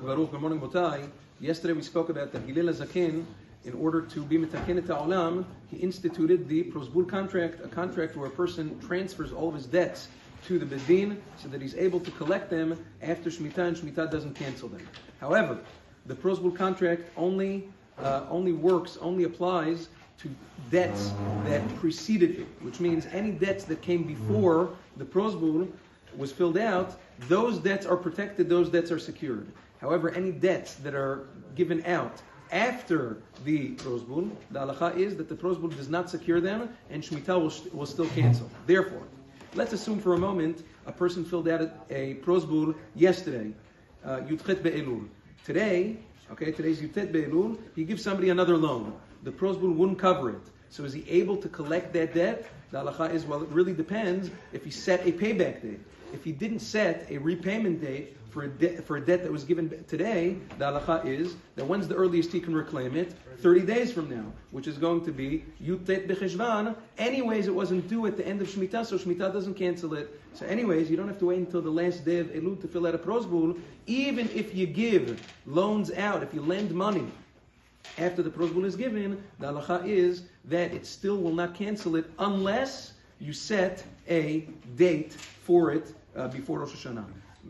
Baruch, good morning, Botai. Yesterday we spoke about that Hillel HaZaken, in order to be metaken ha'olam, he instituted the Pruzbul contract, a contract where a person transfers all of his debts to the Bedin so that he's able to collect them after Shemitah, and Shemitah doesn't cancel them. However, the Pruzbul contract only applies to debts that preceded it, which means any debts that came before the Pruzbul was filled out, those debts are protected, those debts are secured. However, any debts that are given out after the Pruzbul, the Halacha is that the Pruzbul does not secure them and Shemitah will still cancel. Therefore, let's assume for a moment a person filled out a Pruzbul yesterday, Yudchet Be'elul. Today's Yudchet Be'elul, he gives somebody another loan. The Pruzbul wouldn't cover it. So is he able to collect that debt? The Halacha is, well, it really depends if he set a payback date. If he didn't set a repayment date for a debt that was given today, the Halacha is that when's the earliest he can reclaim it? 30 days from now, which is going to be Yutet B'Cheshvan. Anyways, it wasn't due at the end of Shemitah, so Shemitah doesn't cancel it. So anyways, you don't have to wait until the last day of Elul to fill out a Pruzbul. Even if you give loans out, if you lend money after the Pruzbul is given, the Halacha is that it still will not cancel it unless you set a date for it before Rosh Hashanah.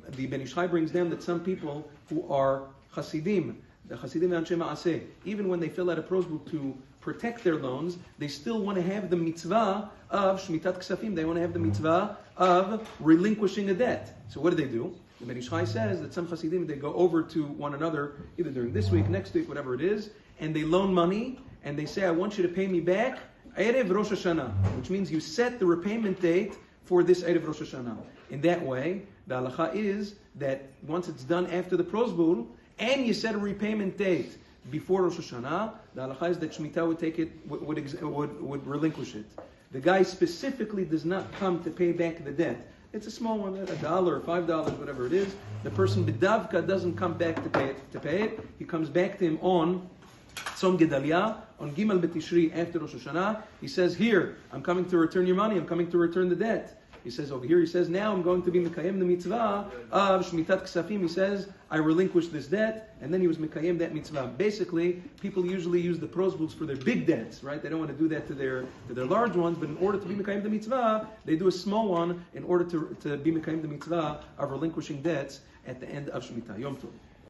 The Ben Ish Chai brings down that some people who are Hasidim, the Hasidim Anshe Ma'aseh, even when they fill out a Pruzbul to protect their loans, they still want to have the mitzvah of Shmitat Ksafim. They want to have the mitzvah of relinquishing a debt. So what do? The Ben Ish Chai says that some Hasidim, they go over to one another, either during this week, next week, whatever it is, and they loan money, and they say, I want you to pay me back Erev Rosh Hashanah, which means you set the repayment date for this Erev Rosh Hashanah. In that way, the Halacha is that once it's done after the Pruzbul, and you set a repayment date before Rosh Hashanah, the Halacha is that Shemitah would take it, would relinquish it. The guy specifically does not come to pay back the debt. It's a small one, $1 or $5, whatever it is. The person b'davka doesn't come back to pay it. He comes back to him on Tzom Gedalia, on Gimel B'Tishri after Rosh Hashanah. He says, here, I'm coming to return your money, I'm coming to return the debt. He says over here, he says, now I'm going to be Mekayem the mitzvah of Shmitat Ksafim. He says, I relinquish this debt, and then he was Mekayem that mitzvah. Basically, people usually use the Pruzbuls for their big debts, right? They don't want to do that to their large ones, but in order to be Mekayem the mitzvah, they do a small one in order to be Mekayem the mitzvah of relinquishing debts at the end of Shemitah. Yom Tov.